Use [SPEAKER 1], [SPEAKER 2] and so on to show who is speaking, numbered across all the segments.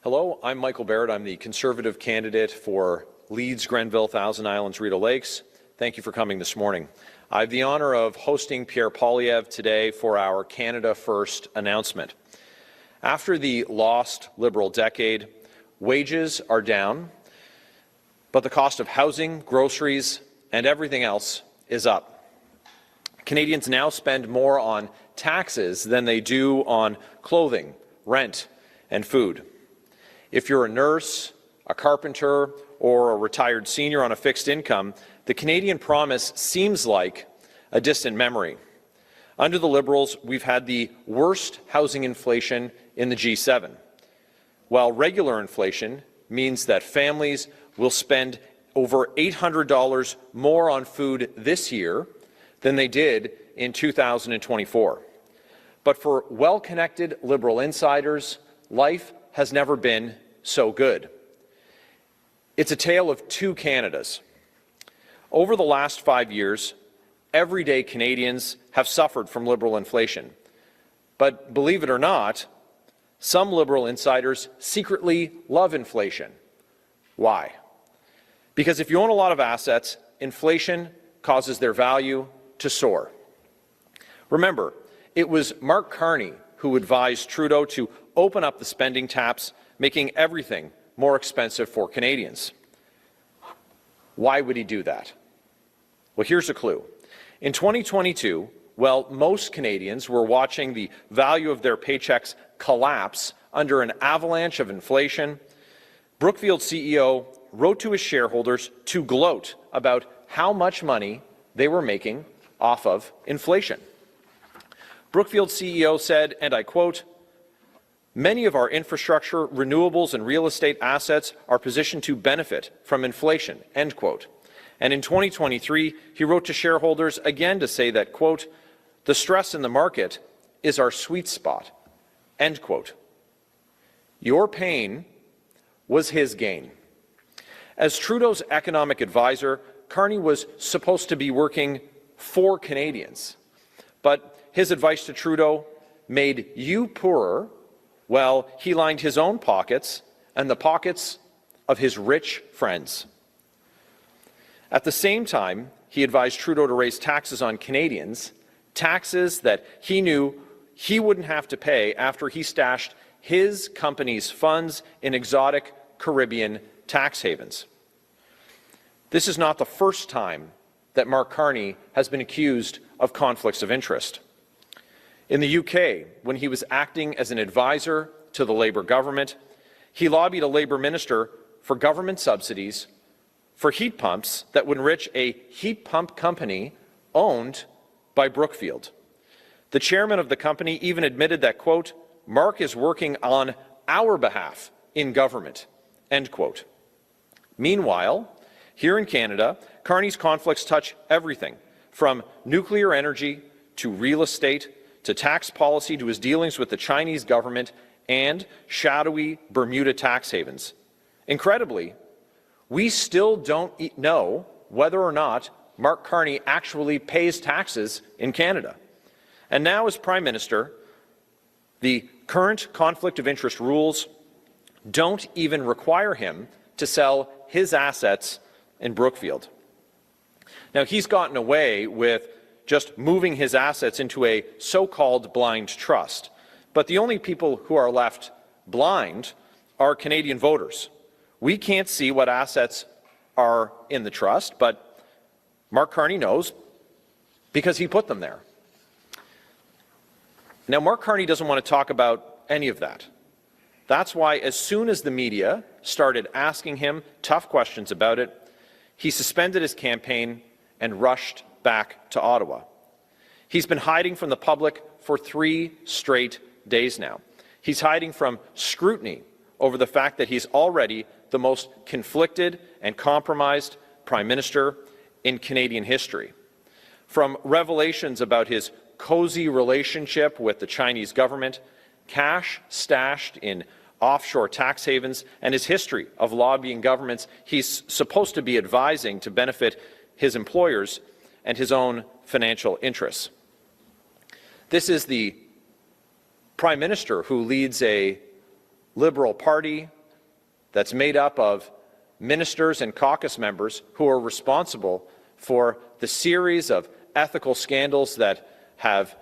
[SPEAKER 1] Hello, I'm Michael Barrett. I'm the Conservative candidate for Leeds, Grenville, Thousand Islands, Rideau Lakes. Thank you for coming this morning. I have the honour of hosting Pierre Poilievre today for our Canada First announcement. After the lost Liberal decade, wages are down, but the cost of housing, groceries, and everything else is up. Canadians now spend more on taxes than they do on clothing, rent, and food. If you're a nurse, a carpenter, or a retired senior on a fixed income, the Canadian promise seems like a distant memory. Under the Liberals, we've had the worst housing inflation in the G7, while regular inflation means that families will spend over $800 more on food this year than they did in 2024. But for well-connected Liberal insiders, life has never been so good. It's a tale of two Canadas. Over the last 5 years, everyday Canadians have suffered from Liberal inflation. But believe it or not, some Liberal insiders secretly love inflation. Why? Because if you own a lot of assets, inflation causes their value to soar. Remember, it was Mark Carney who advised Trudeau to open up the spending taps, making everything more expensive for Canadians. Why would he do that? Well, here's a clue. In 2022, while most Canadians were watching the value of their paychecks collapse under an avalanche of inflation, Brookfield CEO wrote to his shareholders to gloat about how much money they were making off of inflation. Brookfield CEO said, and I quote, "Many of our infrastructure, renewables, and real estate assets are positioned to benefit from inflation," end quote. And in 2023, he wrote to shareholders again to say that, quote, "The stress in the market is our sweet spot," end quote. Your pain was his gain. As Trudeau's economic advisor, Carney was supposed to be working for Canadians. But his advice to Trudeau made you poorer while he lined his own pockets and the pockets of his rich friends. At the same time, he advised Trudeau to raise taxes on Canadians, taxes that he knew he wouldn't have to pay after he stashed his company's funds in exotic Caribbean tax havens. This is not the first time that Mark Carney has been accused of conflicts of interest. In the UK, when he was acting as an advisor to the Labour government, he lobbied a Labour minister for government subsidies for heat pumps that would enrich a heat pump company owned by Brookfield. The chairman of the company even admitted that, quote, "Mark is working on our behalf in government," end quote. Meanwhile, here in Canada, Carney's conflicts touch everything from nuclear energy to real estate to tax policy to his dealings with the Chinese government and shadowy Bermuda tax havens. Incredibly, we still don't know whether or not Mark Carney actually pays taxes in Canada. And now, as Prime Minister, the current conflict of interest rules don't even require him to sell his assets in Brookfield. Now, he's gotten away with just moving his assets into a so-called blind trust. But the only people who are left blind are Canadian voters. We can't see what assets are in the trust, but Mark Carney knows because he put them there. Now, Mark Carney doesn't want to talk about any of that. That's why as soon as the media started asking him tough questions about it, he suspended his campaign and rushed back to Ottawa. He's been hiding from the public for 3 straight days now. He's hiding from scrutiny over the fact that he's already the most conflicted and compromised Prime Minister in Canadian history. From revelations about his cozy relationship with the Chinese government, cash stashed in offshore tax havens, and his history of lobbying governments he's supposed to be advising to benefit his employers and his own financial interests. This is the Prime Minister who leads a Liberal party that's made up of ministers and caucus members who are responsible for the series of ethical scandals that have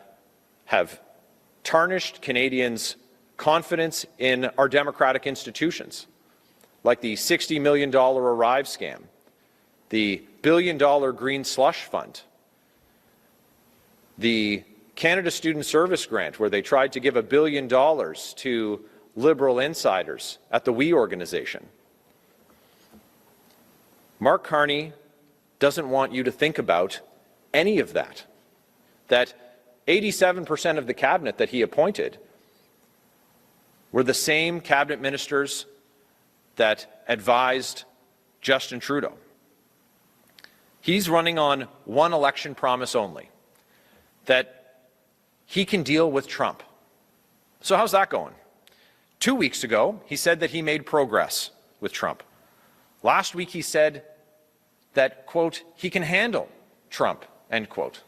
[SPEAKER 1] tarnished Canadians' confidence in our democratic institutions, like the $60 million Arrive scam, the $1 billion Green Slush Fund, the Canada Student Service Grant, where they tried to give $1 billion to Liberal insiders at the We organization. Mark Carney doesn't want you to think about any of that. That 87% of the cabinet that he appointed were the same cabinet ministers that advised Justin Trudeau. He's running on one election promise only, that he can deal with Trump. So how's that going? 2 weeks ago, he said that he made progress with Trump. Last week, he said that, quote, he can handle Trump, end quote.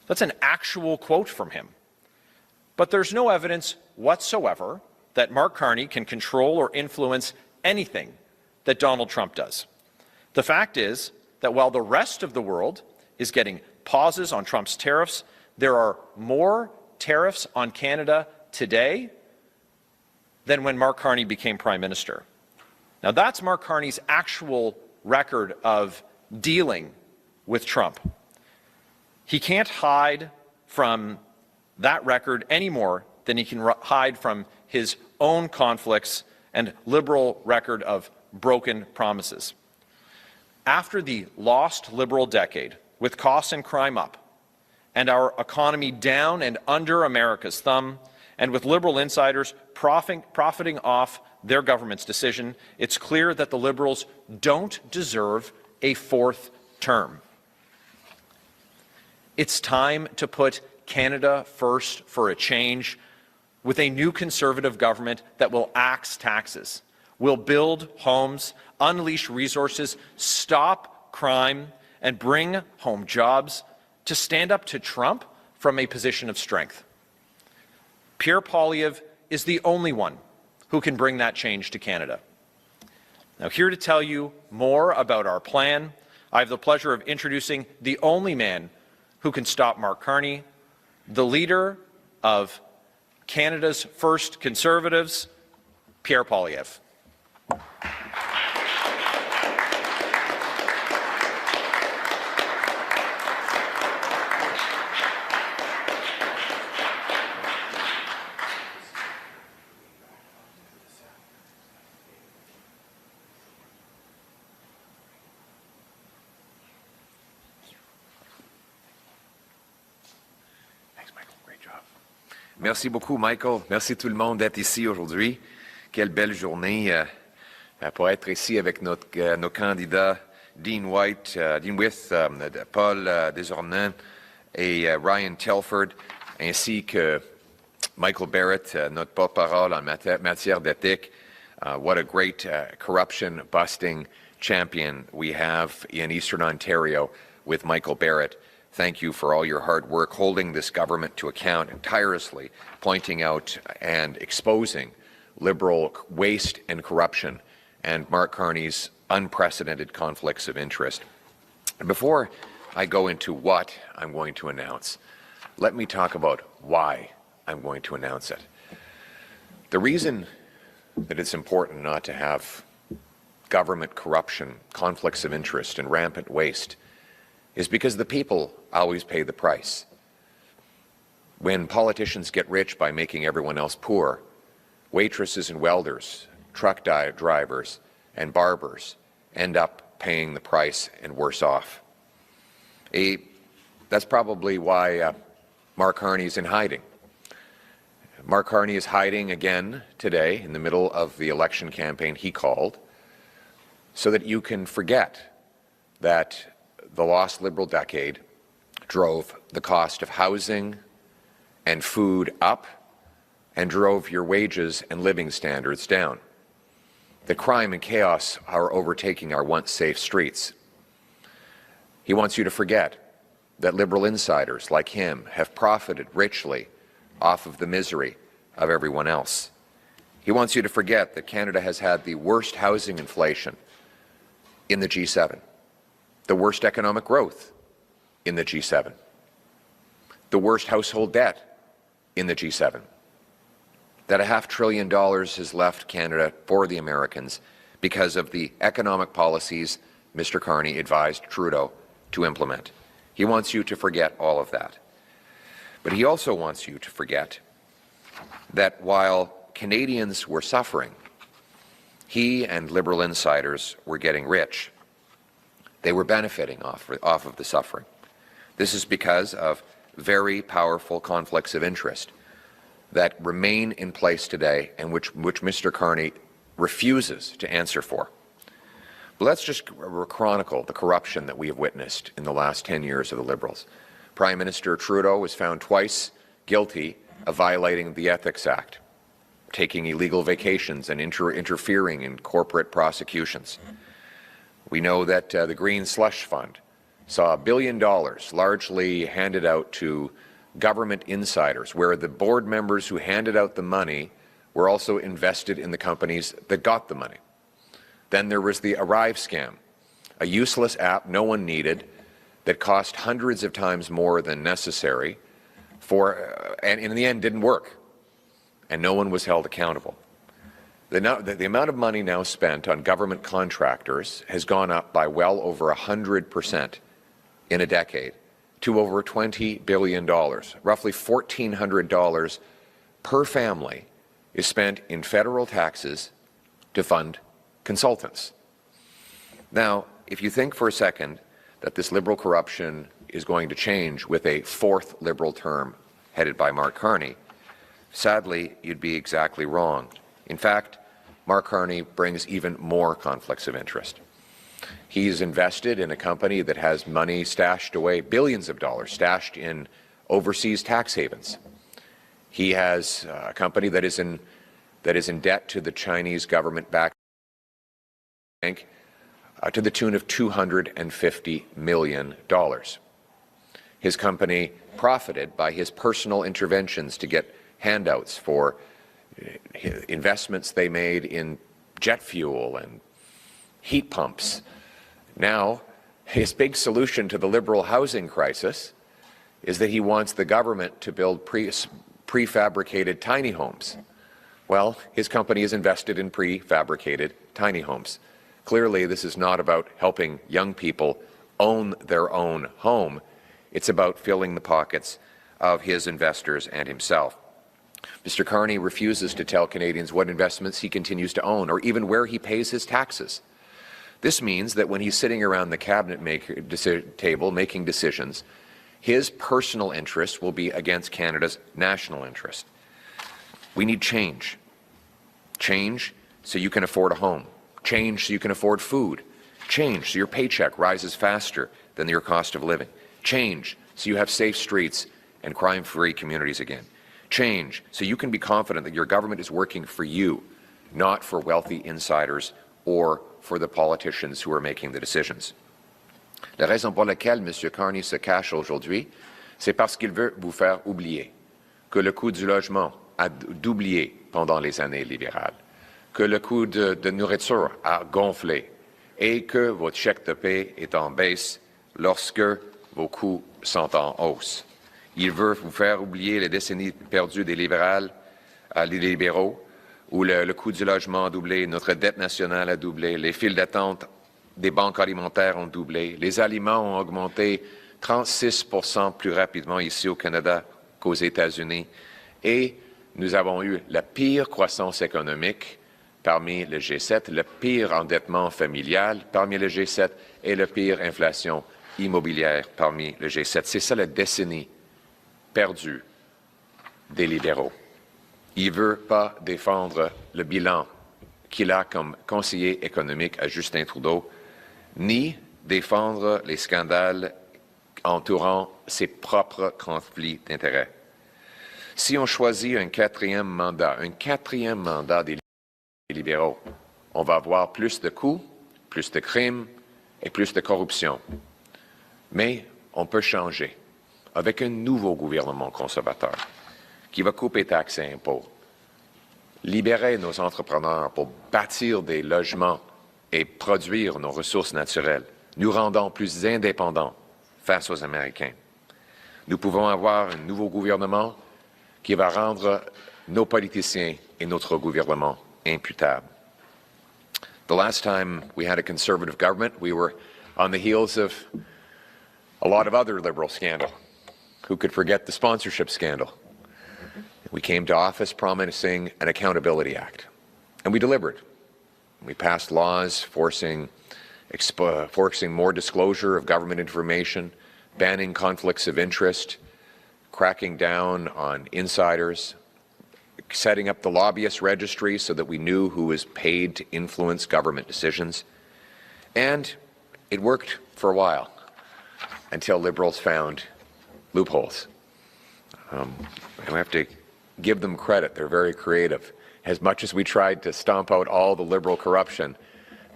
[SPEAKER 1] That's an actual quote from him. But there's no evidence whatsoever that Mark Carney can control or influence anything that Donald Trump does. The fact is that while the rest of the world is getting pauses on Trump's tariffs, there are more tariffs on Canada today than when Mark Carney became Prime Minister. Now that's Mark Carney's actual record of dealing with Trump. He can't hide from that record any more than he can hide from his own conflicts and Liberal record of broken promises. After the lost Liberal decade, with costs and crime up, and our economy down and under America's thumb, and with Liberal insiders profiting off their government's decision, it's clear that the Liberals don't deserve a fourth term. It's time to put Canada first for a change, with a new Conservative government that will axe taxes, will build homes, unleash resources, stop crime, and bring home jobs, to stand up to Trump from a position of strength. Pierre Poilievre is the only one who can bring that change to Canada. Now, here to tell you more about our plan, I have the pleasure of introducing the only man who can stop Mark Carney, the leader of Canada's first Conservatives, Pierre Poilievre.
[SPEAKER 2] Merci beaucoup, Michael. Merci tout le monde d'être ici aujourd'hui. Quelle belle journée pour être ici avec nos candidats Dean Wyth, Paul Desornans et Ryan Telford, ainsi que Michael Barrett, notre porte-parole en matière d'éthique. What a great corruption-busting champion we have in Eastern Ontario with Michael Barrett. Thank you for all your hard work holding this government to account and tirelessly pointing out and exposing Liberal waste and corruption and Mark Carney's unprecedented conflicts of interest. Before I go into what I'm going to announce, let me talk about why I'm going to announce it. The reason that it's important not to have government corruption, conflicts of interest, and rampant waste is because the people always pay the price. When politicians get rich by making everyone else poor, waitresses and welders, truck drivers and barbers end up paying the price and worse off. That's probably why Mark Carney is in hiding. Mark Carney is hiding again today in the middle of the election campaign he called, so that you can forget that the lost Liberal decade drove the cost of housing and food up and drove your wages and living standards down. The crime and chaos are overtaking our once safe streets. He wants you to forget that Liberal insiders like him have profited richly off of the misery of everyone else. He wants you to forget that Canada has had the worst housing inflation in the G7, the worst economic growth in the G7, the worst household debt in the G7, that $500 billion has left Canada for the Americans because of the economic policies Mr. Carney advised Trudeau to implement. He wants you to forget all of that. But he also wants you to forget that while Canadians were suffering, he and Liberal insiders were getting rich. They were benefiting off of the suffering. This is because of very powerful conflicts of interest that remain in place today and which Mr. Carney refuses to answer for. But let's just chronicle the corruption that we have witnessed in the last 10 years of the Liberals. Prime Minister Trudeau was found twice guilty of violating the Ethics Act, taking illegal vacations and interfering in corporate prosecutions. We know that the Green Slush Fund saw $1 billion largely handed out to government insiders, where the board members who handed out the money were also invested in the companies that got the money. Then there was the Arrive scam, a useless app no one needed that cost hundreds of times more than necessary and in the end didn't work, and no one was held accountable. The amount of money now spent on government contractors has gone up by well over 100% in a decade to over $20 billion. Roughly $1,400 per family is spent in federal taxes to fund consultants. Now, if you think for a second that this Liberal corruption is going to change with a fourth Liberal term headed by Mark Carney, sadly, you'd be exactly wrong. In fact, Mark Carney brings even more conflicts of interest. He's invested in a company that has money stashed away, billions of dollars stashed in overseas tax havens. He has a company that is in debt to the Chinese government-backed bank to the tune of $250 million. His company profited by his personal interventions to get handouts for investments they made in jet fuel and heat pumps. Now, his big solution to the Liberal housing crisis is that he wants the government to build prefabricated tiny homes. Well, his company is invested in prefabricated tiny homes. Clearly, this is not about helping young people own their own home. It's about filling the pockets of his investors and himself. Mr. Carney refuses to tell Canadians what investments he continues to own or even where he pays his taxes. This means that when he's sitting around the cabinet table making decisions, his personal interest will be against Canada's national interest. We need change. Change so you can afford a home. Change so you can afford food. Change so your paycheck rises faster than your cost of living. Change so you have safe streets and crime-free communities again. Change so you can be confident that your government is working for you, not for wealthy insiders or for the politicians who are making the decisions. La raison pour laquelle M. Carney se cache aujourd'hui, c'est parce qu'il veut vous faire oublier que le coût du logement a doublé pendant les années libérales, que le coût de nourriture a gonflé et que votre chèque de paie est en baisse lorsque vos coûts sont en hausse. Il veut vous faire oublier les décennies perdues des libéraux, où le coût du logement a doublé, notre dette nationale a doublé, les files d'attente des banques alimentaires ont doublé, les aliments ont augmenté 36% plus rapidement ici au Canada qu'aux États-Unis, et nous avons eu la pire croissance économique parmi le G7, le pire endettement familial parmi le G7 et la pire inflation immobilière parmi le G7. C'est ça la décennie perdue des libéraux. Il ne veut pas défendre le bilan qu'il a comme conseiller économique à Justin Trudeau, ni défendre les scandales entourant ses propres conflits d'intérêts. Si on choisit un quatrième mandat des libéraux, on va avoir plus de coups, plus de crimes et plus de corruption. Mais on peut changer avec un nouveau gouvernement conservateur qui va couper taxes et impôts, libérer nos entrepreneurs pour bâtir des logements et produire nos ressources naturelles, nous rendant plus indépendants face aux Américains. Nous pouvons avoir un nouveau gouvernement qui va rendre nos politiciens et notre gouvernement imputables. The last time we had a Conservative government, we were on the heels of a lot of other Liberal scandal. Who could forget the sponsorship scandal? We came to office promising an Accountability Act, and we delivered. We passed laws forcing more disclosure of government information, banning conflicts of interest, cracking down on insiders, setting up the lobbyist registry so that we knew who was paid to influence government decisions. And it worked for a while until Liberals found loopholes. We have to give them credit. They're very creative. As much as we tried to stomp out all the Liberal corruption,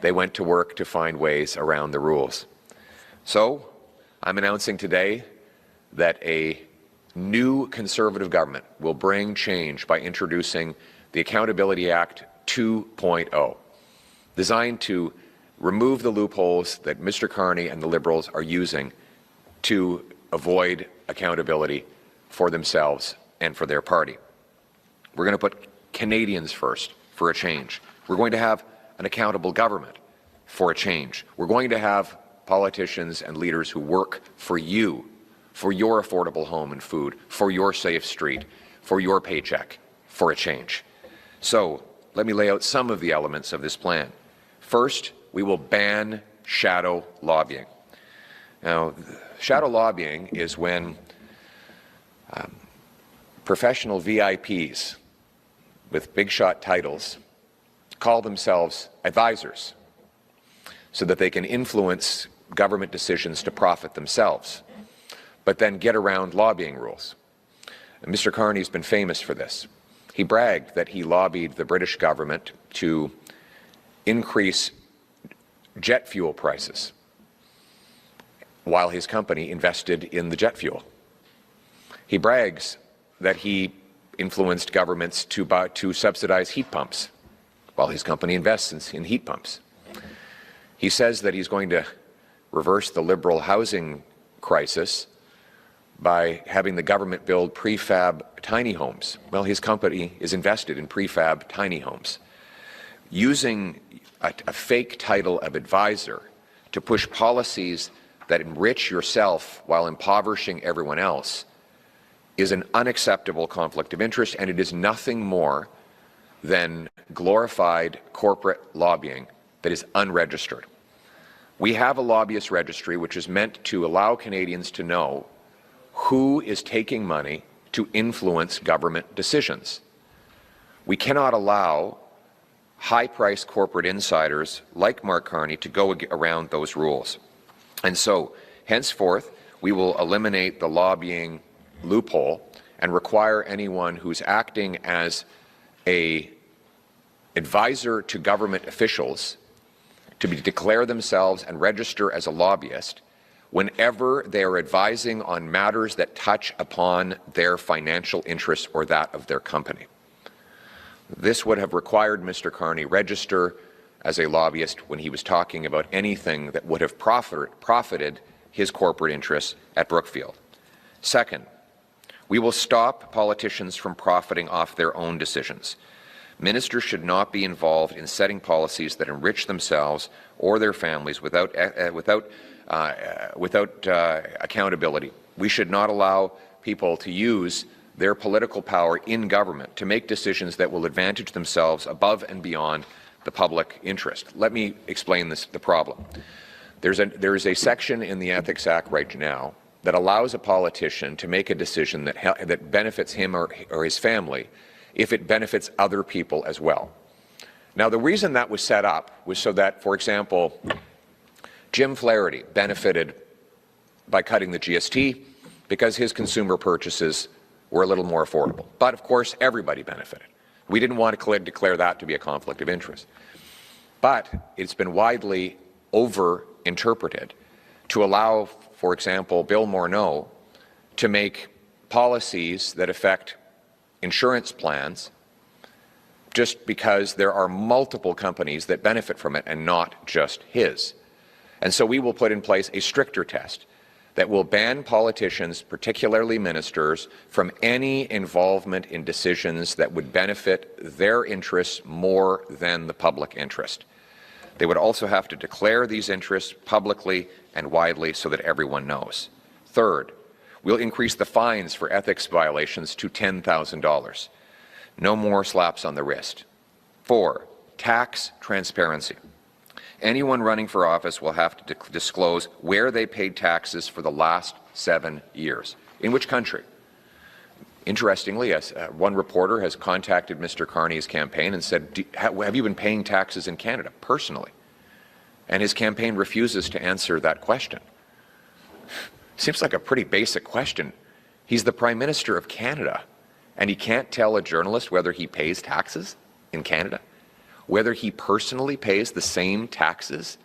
[SPEAKER 2] they went to work to find ways around the rules. So I'm announcing today that a new Conservative government will bring change by introducing the Accountability Act 2.0, designed to remove the loopholes that Mr. Carney and the Liberals are using to avoid accountability for themselves and for their party. We're going to put Canadians first for a change. We're going to have an accountable government for a change. We're going to have politicians and leaders who work for you, for your affordable home and food, for your safe street, for your paycheck, for a change. So let me lay out some of the elements of this plan. First, we will ban shadow lobbying. Now, shadow lobbying is when professional VIPs with big shot titles call themselves advisors so that they can influence government decisions to profit themselves, but then get around lobbying rules. And Mr. Carney's been famous for this. He bragged that he lobbied the British government to increase jet fuel prices while his company invested in the jet fuel. He brags that he influenced governments to subsidize heat pumps while his company invests in heat pumps. He says that he's going to reverse the Liberal housing crisis by having the government build prefab tiny homes. Well, his company is invested in prefab tiny homes. Using a fake title of advisor to push policies that enrich yourself while impoverishing everyone else is an unacceptable conflict of interest, and it is nothing more than glorified corporate lobbying that is unregistered. We have a lobbyist registry which is meant to allow Canadians to know who is taking money to influence government decisions. We cannot allow high-priced corporate insiders like Mark Carney to go around those rules. And so, henceforth, we will eliminate the lobbying loophole and require anyone who's acting as an advisor to government officials to declare themselves and register as a lobbyist whenever they are advising on matters that touch upon their financial interests or that of their company. This would have required Mr. Carney register as a lobbyist when he was talking about anything that would have profited his corporate interests at Brookfield. Second, we will stop politicians from profiting off their own decisions. Ministers should not be involved in setting policies that enrich themselves or their families without accountability. We should not allow people to use their political power in government to make decisions that will advantage themselves above and beyond the public interest. Let me explain the problem. There is a section in the Ethics Act right now that allows a politician to make a decision that benefits him or his family if it benefits other people as well. Now, the reason that was set up was so that, for example, Jim Flaherty benefited by cutting the GST because his consumer purchases were a little more affordable. But, of course, everybody benefited. We didn't want to declare that to be a conflict of interest. But it's been widely over-interpreted to allow, for example, Bill Morneau to make policies that affect insurance plans just because there are multiple companies that benefit from it and not just his. And so we will put in place a stricter test that will ban politicians, particularly ministers, from any involvement in decisions that would benefit their interests more than the public interest. They would also have to declare these interests publicly and widely so that everyone knows. Third, we'll increase the fines for ethics violations to $10,000. No more slaps on the wrist. 4, tax transparency. Anyone running for office will have to disclose where they paid taxes for the last 7 years. In which country? Interestingly, one reporter has contacted Mr. Carney's campaign and said, have you been paying taxes in Canada personally? And his campaign refuses to answer that question. Seems like a pretty basic question. He's the Prime Minister of Canada, and he can't tell a journalist whether he pays taxes in Canada, whether he personally pays the same taxes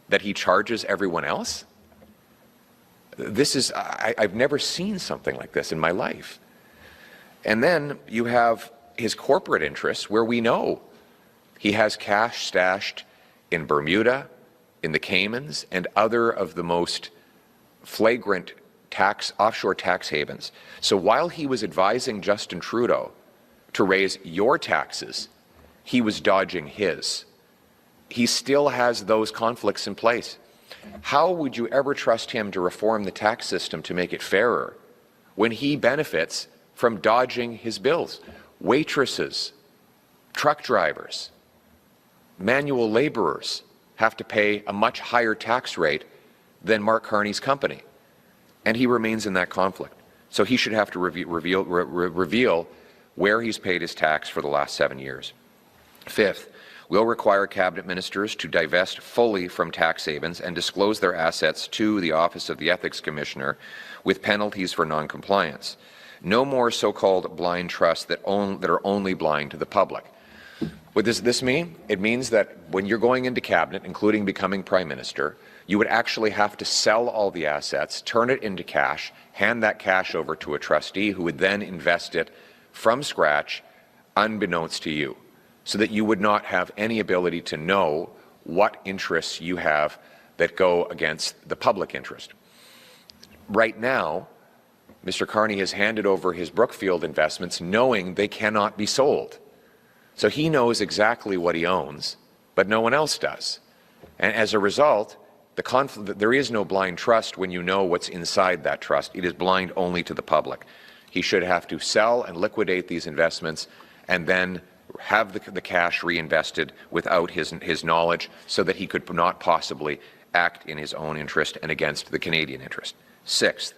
[SPEAKER 2] that he charges everyone else? This is, I've never seen something like this in my life. And then you have his corporate interests, where we know he has cash stashed in Bermuda, in the Caymans, and other of the most flagrant offshore tax havens. So while he was advising Justin Trudeau to raise your taxes, he was dodging his. He still has those conflicts in place. How would you ever trust him to reform the tax system to make it fairer when he benefits from dodging his bills? Waitresses, truck drivers, manual laborers have to pay a much higher tax rate than Mark Carney's company, and he remains in that conflict. So he should have to reveal where he's paid his tax for the last 7 years. Fifth, we'll require cabinet ministers to divest fully from tax havens and disclose their assets to the Office of the Ethics Commissioner with penalties for non-compliance. No more so-called blind trusts that are only blind to the public. What does this mean? It means that when you're going into cabinet, including becoming Prime Minister, you would actually have to sell all the assets, turn it into cash, hand that cash over to a trustee who would then invest it from scratch, unbeknownst to you, so that you would not have any ability to know what interests you have that go against the public interest. Right now, Mr. Carney has handed over his Brookfield investments knowing they cannot be sold. So he knows exactly what he owns, but no one else does. And as a result, there is no blind trust when you know what's inside that trust. It is blind only to the public. He should have to sell and liquidate these investments and then have the cash reinvested without his knowledge, so that he could not possibly act in his own interest and against the Canadian interest. Sixth,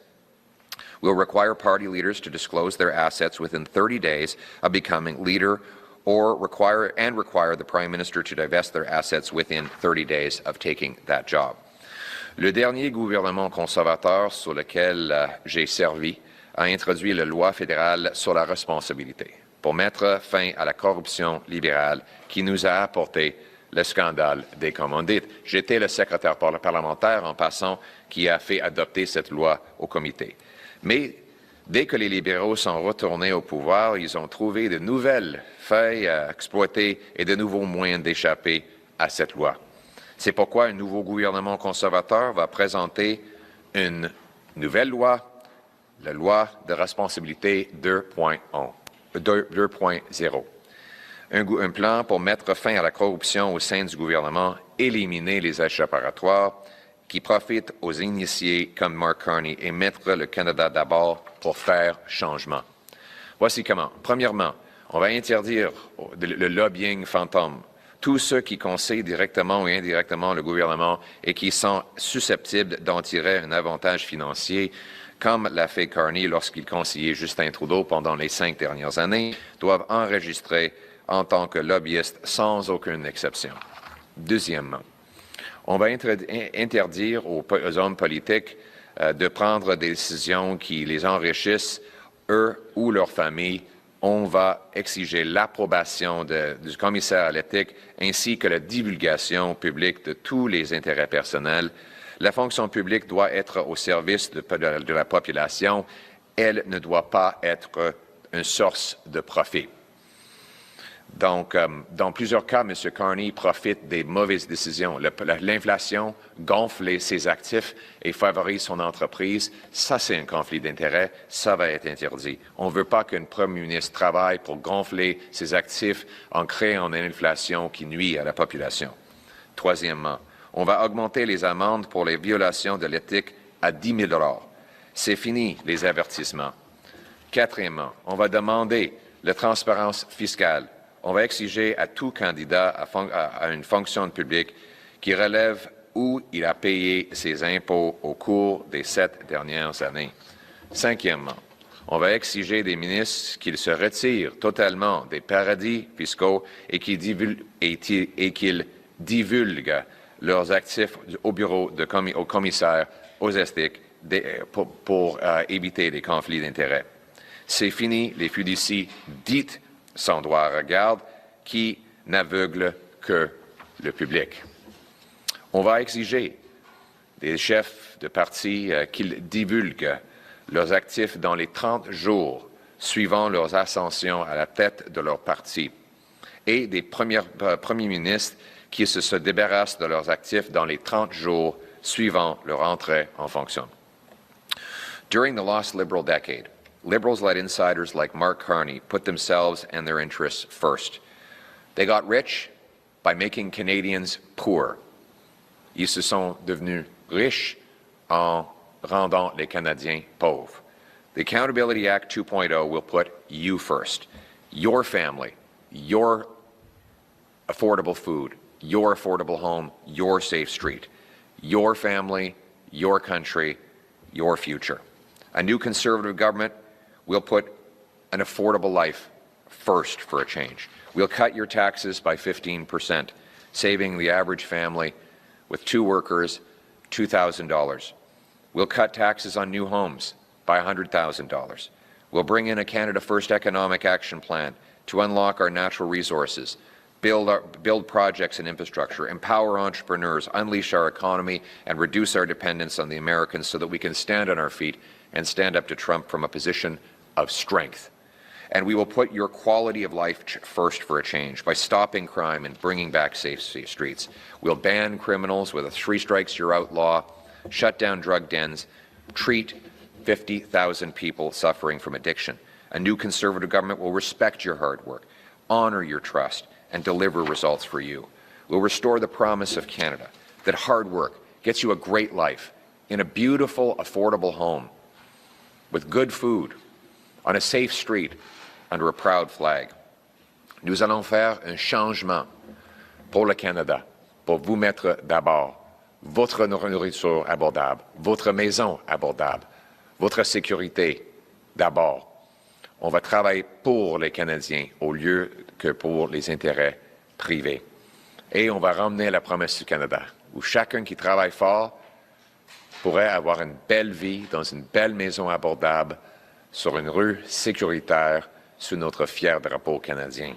[SPEAKER 2] we'll require party leaders to disclose their assets within 30 days of becoming leader, or require the Prime Minister to divest their assets within 30 days of taking that job. Le dernier gouvernement conservateur sur lequel j'ai servi a introduit la loi fédérale sur la responsabilité pour mettre fin à la corruption libérale qui nous a apporté le scandale des commandites. J'étais le secrétaire parlementaire, en passant, qui a fait adopter cette loi au comité. Mais dès que les libéraux sont retournés au pouvoir, ils ont trouvé de nouvelles failles à exploiter et de nouveaux moyens d'échapper à cette loi. C'est pourquoi un nouveau gouvernement conservateur va présenter une nouvelle loi, la loi de responsabilité 2.0. Un plan pour mettre fin à la corruption au sein du gouvernement, éliminer les échappatoires qui profitent aux initiés comme Mark Carney et mettre le Canada d'abord pour faire changement. Voici comment. Premièrement, on va interdire le lobbying fantôme. Tous ceux qui conseillent directement ou indirectement le gouvernement et qui sont susceptibles d'en tirer un avantage financier, comme l'a fait Carney lorsqu'il conseillait Justin Trudeau pendant les 5 dernières années, doivent enregistrer en tant que lobbyistes sans aucune exception. Deuxièmement, on va interdire aux hommes politiques de prendre des décisions qui les enrichissent, eux ou leurs familles. On va exiger l'approbation du commissaire à l'éthique ainsi que la divulgation publique de tous les intérêts personnels. La fonction publique doit être au service de la population. Elle ne doit pas être une source de profit. Donc, dans plusieurs cas, M. Carney profite des mauvaises décisions. L'inflation gonfle ses actifs et favorise son entreprise. Ça, c'est un conflit d'intérêts. Ça va être interdit. On ne veut pas qu'un premier ministre travaille pour gonfler ses actifs en créant une inflation qui nuit à la population. Troisièmement, on va augmenter les amendes pour les violations de l'éthique à 10 000 $. C'est fini, les avertissements. Quatrièmement, on va demander la transparence fiscale. On va exiger à tout candidat à une fonction publique qui relève où il a payé ses impôts au cours des 7 dernières années. Cinquièmement, on va exiger des ministres qu'ils se retirent totalement des paradis fiscaux et qu'ils divulguent leurs actifs au bureau au commissaire aux éthiques pour éviter les conflits d'intérêts. C'est fini les fiducies dites sans droit à regard qui n'aveuglent que le public. On va exiger des chefs de parti qu'ils divulguent leurs actifs dans les 30 jours suivant leurs ascensions à la tête de leur parti et des premiers ministres qui se débarrassent de leurs actifs dans les 30 jours suivant leur entrée en fonction. During the lost Liberal decade, Liberals let insiders like Mark Carney put themselves and their interests first. They got rich by making Canadians poor. Ils se sont devenus riches en rendant les Canadiens pauvres. The Accountability Act 2.0 will put you first, your family, your affordable food, your affordable home, your safe street, your family, your country, your future. A new Conservative government will put an affordable life first for a change. We'll cut your taxes by 15%, saving the average family with 2 workers $2,000. We'll cut taxes on new homes by $100,000. We'll bring in a Canada First Economic Action Plan to unlock our natural resources, build projects and infrastructure, empower entrepreneurs, unleash our economy, and reduce our dependence on the Americans so that we can stand on our feet and stand up to Trump from a position of strength. And we will put your quality of life first for a change by stopping crime and bringing back safe streets. We'll ban criminals with a 3 strikes you're out law, shut down drug dens, treat 50,000 people suffering from addiction. A new Conservative government will respect your hard work, honor your trust, and deliver results for you. We'll restore the promise of Canada, that hard work gets you a great life in a beautiful, affordable home, with good food, on a safe street, under a proud flag. Nous allons faire un changement pour le Canada, pour vous mettre d'abord votre nourriture abordable, votre maison abordable, votre sécurité d'abord. On va travailler pour les Canadiens au lieu que pour les intérêts privés. Et on va ramener la promesse du Canada, où chacun qui travaille fort pourrait avoir une belle vie dans une belle maison abordable sur une rue sécuritaire sous notre fier drapeau canadien.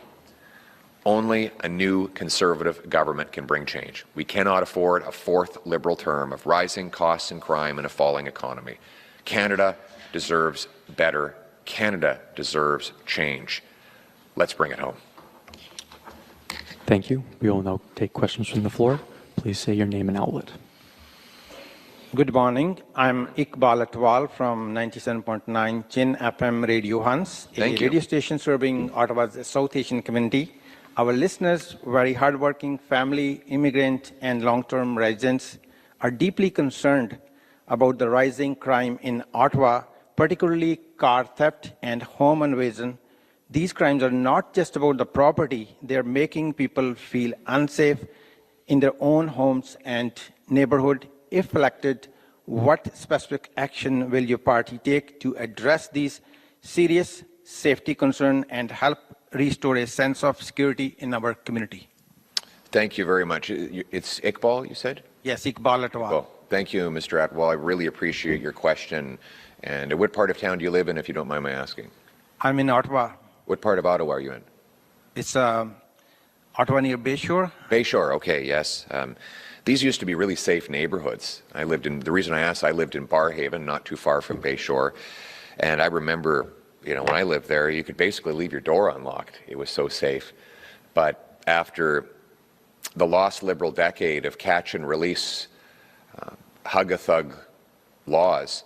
[SPEAKER 2] Only a new Conservative government can bring change. We cannot afford a 4th Liberal term of rising costs and crime and a falling economy. Canada deserves better. Canada deserves change. Let's bring it home.
[SPEAKER 3] Thank you. We will now take questions from the floor. Please say your name and outlet.
[SPEAKER 4] Good morning. I'm Iqbal Atwal from 97.9 Chin FM Radio Hans, a radio station serving Ottawa's South Asian community. Our listeners, very hardworking family, immigrant, and long-term residents, are deeply concerned about the rising crime in Ottawa, particularly car theft and home invasion. These crimes are not just about the property, they're making people feel unsafe in their own homes and neighborhood. If elected, what specific action will your party take to address these serious safety concerns and help restore a sense of security in our community?
[SPEAKER 2] Thank you very much. It's Iqbal, you said?
[SPEAKER 4] Yes, Iqbal Atwal.
[SPEAKER 2] Well, thank you, Mr. Atwal. I really appreciate your question. And what part of town do you live in, if you don't mind my asking?
[SPEAKER 4] I'm in Ottawa.
[SPEAKER 2] What part of Ottawa are you in?
[SPEAKER 4] It's Ottawa near Bayshore.
[SPEAKER 2] Bayshore, okay, yes. These used to be really safe neighborhoods. The reason I asked, I lived in Barhaven, not too far from Bayshore. And I remember, when I lived there, you could basically leave your door unlocked. It was so safe. But after the lost Liberal decade of catch and release, hug-a-thug laws,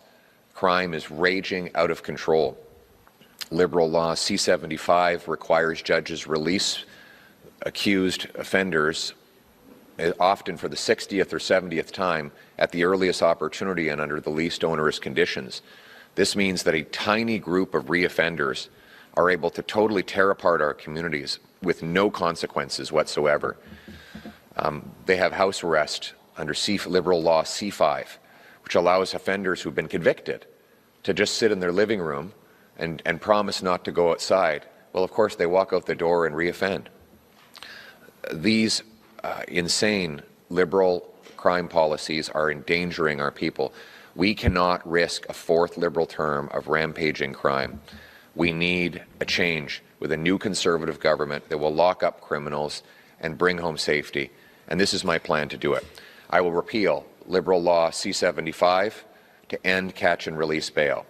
[SPEAKER 2] crime is raging out of control. Liberal law C-75 requires judges release accused offenders often for the 60th or 70th time at the earliest opportunity and under the least onerous conditions. This means that a tiny group of reoffenders are able to totally tear apart our communities with no consequences whatsoever. They have house arrest under Liberal law C-5, which allows offenders who've been convicted to just sit in their living room and promise not to go outside. Well, of course, they walk out the door and reoffend. These insane Liberal crime policies are endangering our people. We cannot risk a fourth Liberal term of rampaging crime. We need a change with a new Conservative government that will lock up criminals and bring home safety. And this is my plan to do it. I will repeal Liberal law C-75 to end catch and release bail.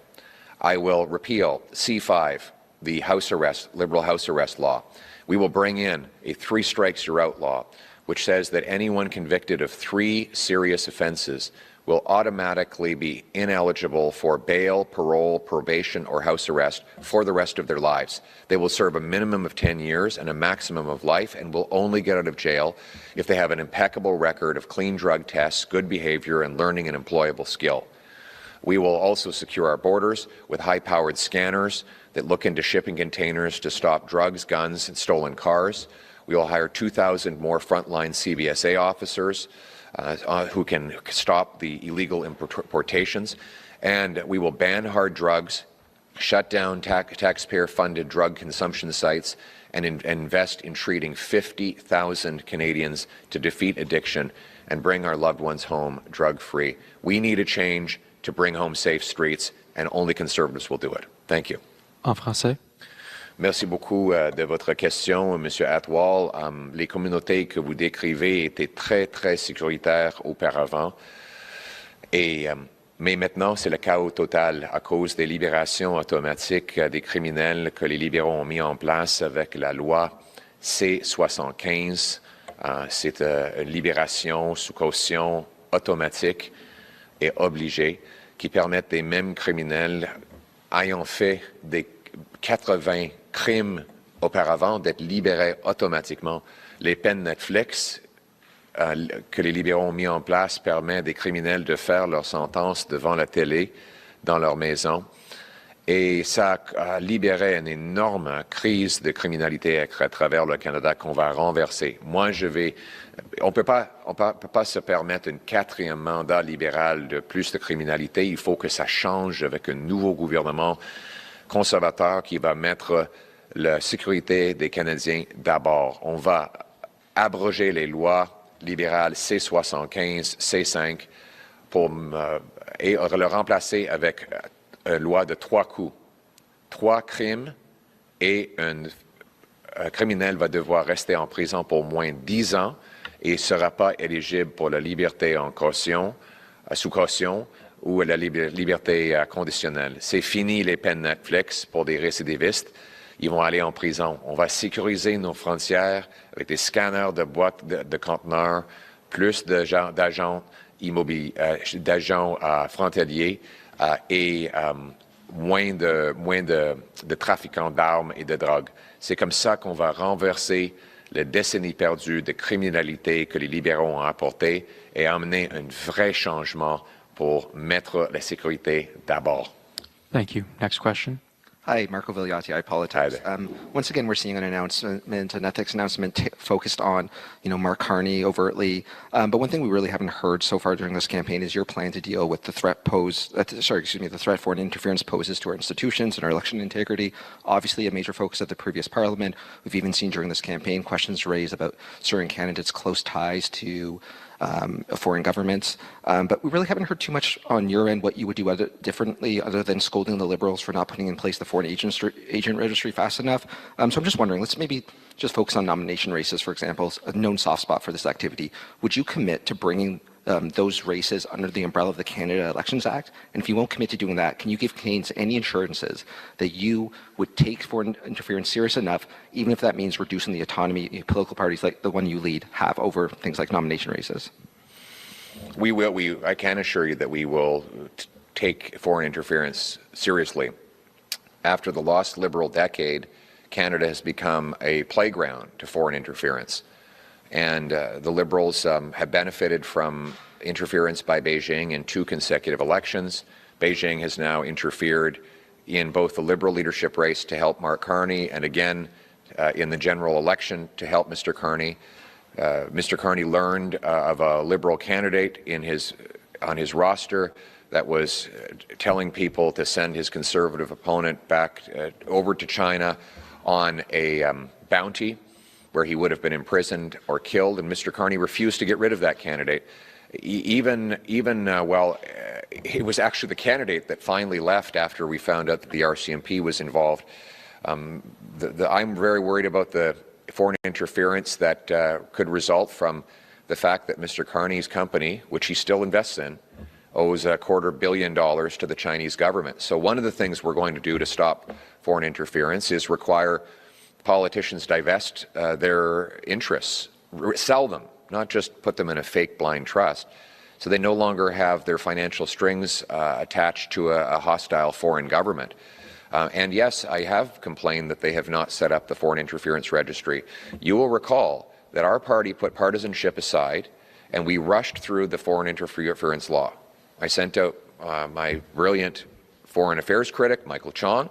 [SPEAKER 2] I will repeal C-5, the house arrest, Liberal house arrest law. We will bring in a 3 strikes you're out law, which says that anyone convicted of 3 serious offences will automatically be ineligible for bail, parole, probation, or house arrest for the rest of their lives. They will serve a minimum of 10 years and a maximum of life and will only get out of jail if they have an impeccable record of clean drug tests, good behaviour, and learning an employable skill. We will also secure our borders with high-powered scanners that look into shipping containers to stop drugs, guns, and stolen cars. We will hire 2,000 more frontline CBSA officers who can stop the illegal importations. And we will ban hard drugs, shut down taxpayer-funded drug consumption sites, and invest in treating 50,000 Canadians to defeat addiction and bring our loved ones home drug-free. We need a change to bring home safe streets, and only Conservatives will do it. Thank you.
[SPEAKER 3] En français.
[SPEAKER 2] Merci beaucoup de votre question, M. Atwal. Les communautés que vous décrivez étaient très, très sécuritaires auparavant. Mais maintenant, c'est le chaos total à cause des libérations automatiques des criminels que les libéraux ont mis en place avec la loi C-75. C'est une libération sous caution automatique et obligée qui permettent des mêmes criminels ayant fait des 80 crimes auparavant d'être libérés automatiquement. Les peines Netflix que les libéraux ont mis en place permettent des criminels de faire leur sentence devant la télé dans leur maison. Et ça a libéré une énorme crise de criminalité à travers le Canada qu'on va renverser. Moi, on peut pas se permettre un 4e mandat libéral de plus de criminalité. Il faut que ça change avec un nouveau gouvernement conservateur qui va mettre la sécurité des Canadiens d'abord. On va abroger les lois libérales C-75, C-5 et le remplacer avec une loi de 3 coups. 3 crimes et un criminel va devoir rester en prison pour moins de 10 ans et ne sera pas éligible pour la liberté en caution, sous caution ou la liberté conditionnelle. C'est fini les peines Netflix pour des récidivistes. Ils vont aller en prison. On va sécuriser nos frontières avec des scanners de boîtes de conteneurs, plus d'agents frontaliers et moins de trafiquants d'armes et de drogue. C'est comme ça qu'on va renverser les décennies perdues de criminalité que les libéraux ont apportées et amener un vrai changement pour mettre la sécurité d'abord.
[SPEAKER 3] Thank you. Next question.
[SPEAKER 5] Hi, Marco Vigliati. I apologize. Once again, we're seeing an announcement, an ethics announcement focused on, Mark Carney overtly. But one thing we really haven't heard so far during this campaign is your plan to deal with the threat the threat foreign interference poses to our institutions and our election integrity. Obviously, a major focus of the previous Parliament. We've even seen during this campaign questions raised about certain candidates' close ties to foreign governments. But we really haven't heard too much on your end what you would do differently other than scolding the Liberals for not putting in place the foreign agent registry fast enough. So I'm just wondering, let's maybe just focus on nomination races, for example, a known soft spot for this activity. Would you commit to bringing those races under the umbrella of the Canada Elections Act? And if you won't commit to doing that, can you give Canadians any assurances that you would take foreign interference serious enough, even if that means reducing the autonomy political parties like the one you lead have over things like nomination races?
[SPEAKER 2] We will. I can assure you that we will take foreign interference seriously. After the lost Liberal decade, Canada has become a playground to foreign interference. And the Liberals have benefited from interference by Beijing in 2 consecutive elections. Beijing has now interfered in both the Liberal leadership race to help Mark Carney and again in the general election to help Mr. Carney. Mr. Carney learned of a Liberal candidate on his roster that was telling people to send his Conservative opponent back over to China on a bounty where he would have been imprisoned or killed, and Mr. Carney refused to get rid of that candidate. Well, it was actually the candidate that finally left after we found out that the RCMP was involved. I'm very worried about the foreign interference that could result from the fact that Mr. Carney's company, which he still invests in, owes $250 million to the Chinese government. So one of the things we're going to do to stop foreign interference is require politicians divest their interests, sell them, not just put them in a fake blind trust, so they no longer have their financial strings attached to a hostile foreign government. And yes, I have complained that they have not set up the foreign interference registry. You will recall that our party put partisanship aside and we rushed through the foreign interference law. I sent out my brilliant foreign affairs critic, Michael Chong.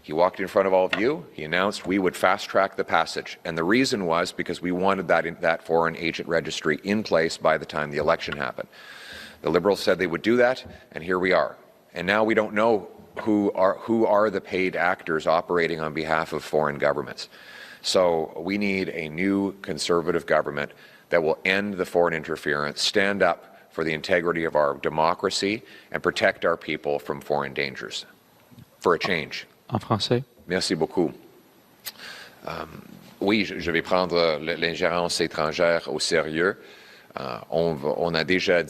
[SPEAKER 2] He walked in front of all of you. He announced we would fast-track the passage. And the reason was because we wanted that foreign agent registry in place by the time the election happened. The Liberals said they would do that, and here we are. And now we don't know who are the paid actors operating on behalf of foreign governments. So we need a new Conservative government that will end the foreign interference, stand up for the integrity of our democracy, and protect our people from foreign dangers. For a change.
[SPEAKER 3] En français.
[SPEAKER 2] Merci beaucoup. Oui, je vais prendre l'ingérence étrangère au sérieux. On a déjà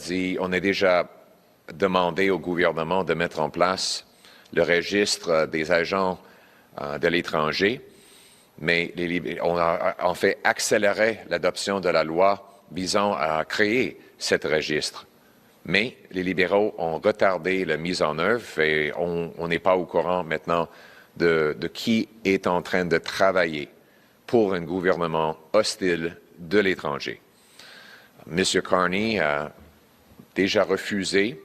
[SPEAKER 2] demandé au gouvernement de mettre en place le registre des agents de l'étranger, mais on a en fait accéléré l'adoption de la loi visant à créer ce registre. Mais les libéraux ont retardé la mise en œuvre et on n'est pas au courant maintenant de qui est en train de travailler pour un gouvernement hostile de l'étranger. M. Carney a déjà refusé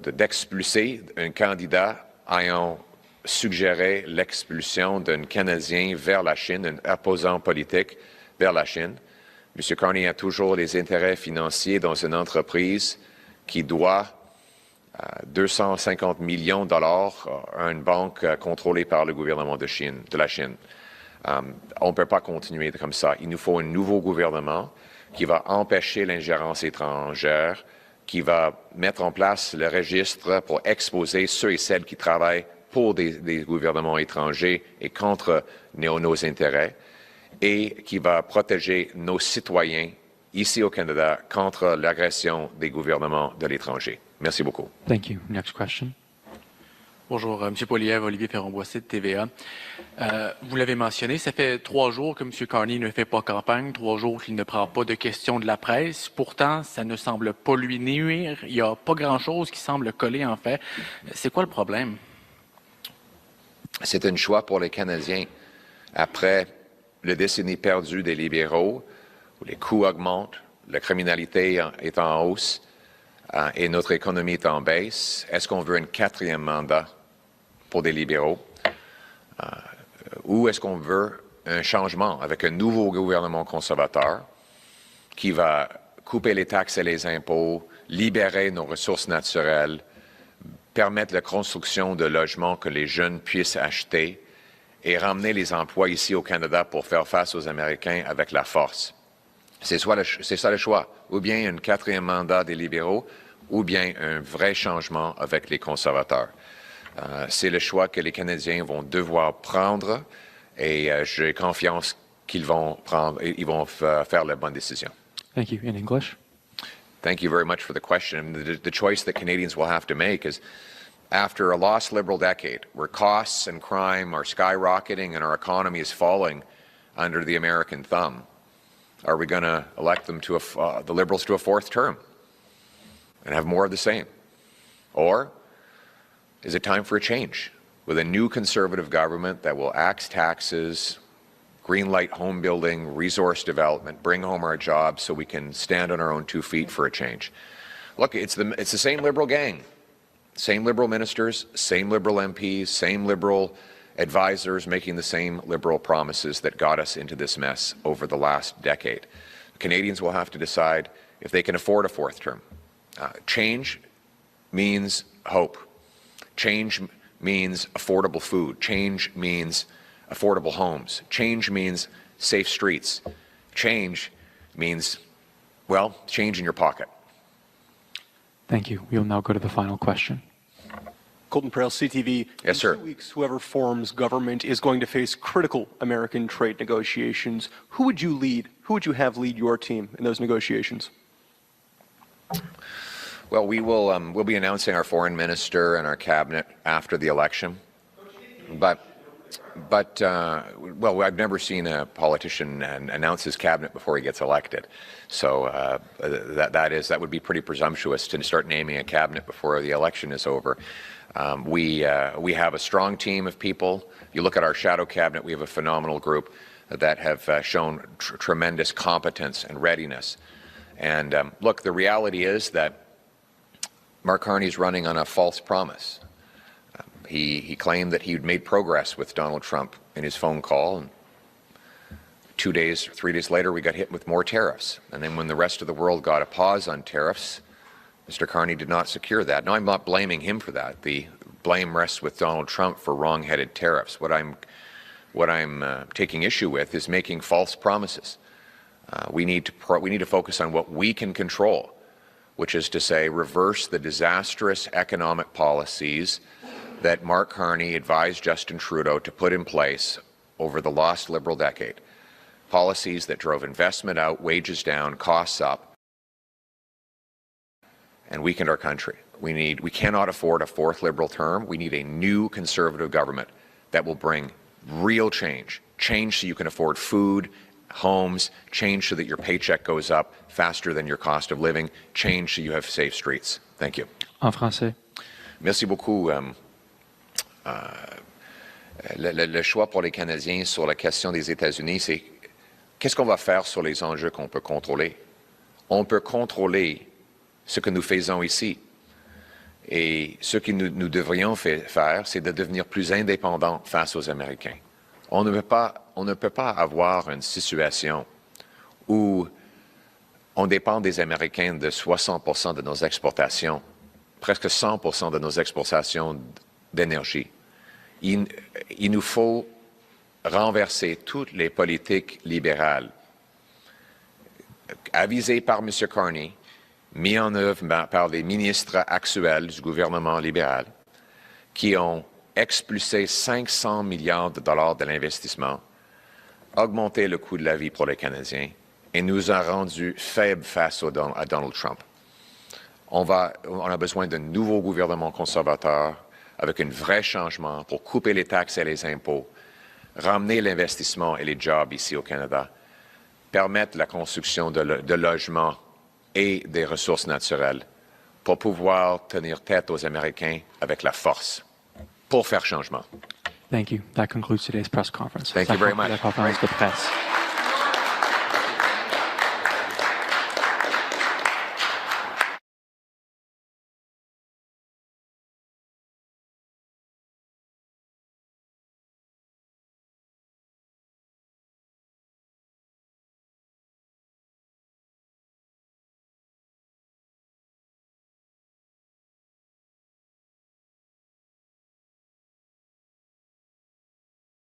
[SPEAKER 2] d'expulser un candidat ayant suggéré l'expulsion d'un Canadien vers la Chine, un opposant politique vers la Chine. M. Carney a toujours les intérêts financiers dans une entreprise qui doit 250 millions de dollars à une banque contrôlée par le gouvernement de la Chine. On ne peut pas continuer comme ça. Il nous faut un nouveau gouvernement qui va empêcher l'ingérence étrangère, qui va mettre en place le registre pour exposer ceux et celles qui travaillent pour des gouvernements étrangers et contre nos intérêts, et qui va protéger nos citoyens ici au Canada contre l'agression des gouvernements de l'étranger. Merci beaucoup.
[SPEAKER 3] Thank you. Next question.
[SPEAKER 6] Bonjour, M. Poilievre, Olivier Ferron-Boissy de TVA. Vous l'avez mentionné, ça fait 3 jours que M. Carney ne fait pas campagne, 3 jours qu'il ne prend pas de questions de la presse. Pourtant, ça ne semble pas lui nuire. Il n'y a pas grand-chose qui semble coller, en fait. C'est quoi le problème?
[SPEAKER 2] C'est un choix pour les Canadiens. Après la décennie perdue des libéraux, où les coûts augmentent, la criminalité est en hausse et notre économie est en baisse, est-ce qu'on veut un 4e mandat pour des libéraux? Ou est-ce qu'on veut un changement avec un nouveau gouvernement conservateur qui va couper les taxes et les impôts, libérer nos ressources naturelles, permettre la construction de logements que les jeunes puissent acheter et ramener les emplois ici au Canada pour faire face aux Américains avec la force? C'est ça le choix. Ou bien un 4e mandat des libéraux, ou bien un vrai changement avec les conservateurs. C'est le choix que les Canadiens vont devoir prendre et j'ai confiance qu'ils vont faire la bonne décision.
[SPEAKER 3] Thank you. In English?
[SPEAKER 2] Thank you very much for the question. The choice that Canadians will have to make is, after a lost Liberal decade, where costs and crime are skyrocketing and our economy is falling under the American thumb, are we going to elect them to the Liberals to a fourth term and have more of the same? Or is it time for a change with a new Conservative government that will axe taxes, greenlight home building, resource development, bring home our jobs so we can stand on our own 2 feet for a change? Look, it's the same Liberal gang, same Liberal ministers, same Liberal MPs, same Liberal advisors making the same Liberal promises that got us into this mess over the last decade. Canadians will have to decide if they can afford a fourth term. Change means hope. Change means affordable food. Change means affordable homes. Change means safe streets. Change means, well, change in your pocket.
[SPEAKER 3] Thank you. We will now go to the final question.
[SPEAKER 7] Colton Prale, CTV.
[SPEAKER 2] Yes, sir.
[SPEAKER 7] In 2 weeks, whoever forms government is going to face critical American trade negotiations. Who would you lead? Who would you have lead your team in those negotiations?
[SPEAKER 2] Well, we'll be announcing our foreign minister and our cabinet after the election. But I've never seen a politician announce his cabinet before he gets elected. So that would be pretty presumptuous to start naming a cabinet before the election is over. We have a strong team of people. You look at our shadow cabinet, we have a phenomenal group that have shown tremendous competence and readiness. And look, the reality is that Mark Carney is running on a false promise. He claimed that he'd made progress with Donald Trump in his phone call, and 2 days, 3 days later, we got hit with more tariffs. And then when the rest of the world got a pause on tariffs, Mr. Carney did not secure that. Now, I'm not blaming him for that. The blame rests with Donald Trump for wrong-headed tariffs. What I'm taking issue with is making false promises. We need to focus on what we can control, which is to say, reverse the disastrous economic policies that Mark Carney advised Justin Trudeau to put in place over the lost Liberal decade. Policies that drove investment out, wages down, costs up, and weakened our country. We cannot afford a fourth Liberal term. We need a new Conservative government that will bring real change. Change so you can afford food, homes, change so that your paycheck goes up faster than your cost of living, change so you have safe streets. Thank you.
[SPEAKER 3] En français.
[SPEAKER 2] Merci beaucoup. Le choix pour les Canadiens sur la question des États-Unis, c'est qu'est-ce qu'on va faire sur les enjeux qu'on peut contrôler? On peut contrôler ce que nous faisons ici. Et ce que nous devrions faire, c'est de devenir plus indépendants face aux Américains. On ne peut pas avoir une situation où on dépend des Américains de 60% de nos exportations, presque 100% de nos exportations d'énergie. Il nous faut renverser toutes les politiques libérales avisées par M. Carney, mises en œuvre par les ministres actuels du gouvernement libéral, qui ont expulsé 500 milliards de dollars de l'investissement, augmenté le coût de la vie pour les Canadiens et nous a rendus faibles face à Donald Trump. On a besoin d'un nouveau gouvernement conservateur avec un vrai changement pour couper les taxes et les impôts, ramener l'investissement et les jobs ici au Canada, permettre la construction de logements et des ressources naturelles pour pouvoir tenir tête aux Américains avec la force, pour faire changement.
[SPEAKER 3] Thank you. That concludes today's press conference.
[SPEAKER 2] Thank you very much.
[SPEAKER 3] La conférence de presse.